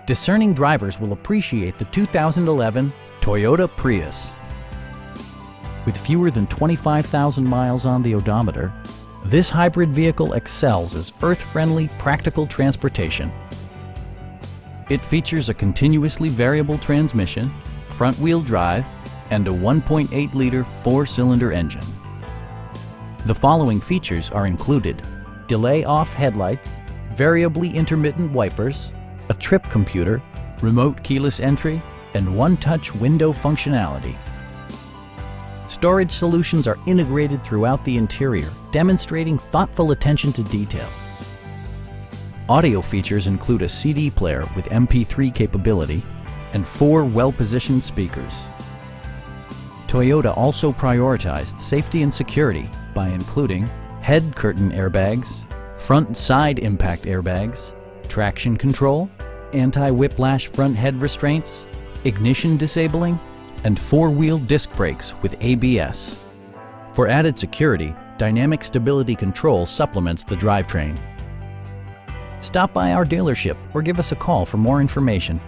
Discerning drivers will appreciate the 2011 Toyota Prius. With fewer than 25,000 miles on the odometer, this hybrid vehicle excels as earth-friendly, practical transportation. It features a continuously variable transmission, front-wheel drive, and a 1.8-liter four-cylinder engine. The following features are included: delay-off headlights, variably intermittent wipers, a trip computer, remote keyless entry, and one-touch window functionality. Storage solutions are integrated throughout the interior, demonstrating thoughtful attention to detail. Audio features include a CD player with MP3 capability and 4 well-positioned speakers. Toyota also prioritized safety and security by including head curtain airbags, front and side impact airbags, traction control, anti-whiplash front head restraints, ignition disabling, and 4-wheel disc brakes with ABS. For added security, dynamic stability control supplements the drivetrain. Stop by our dealership or give us a call for more information.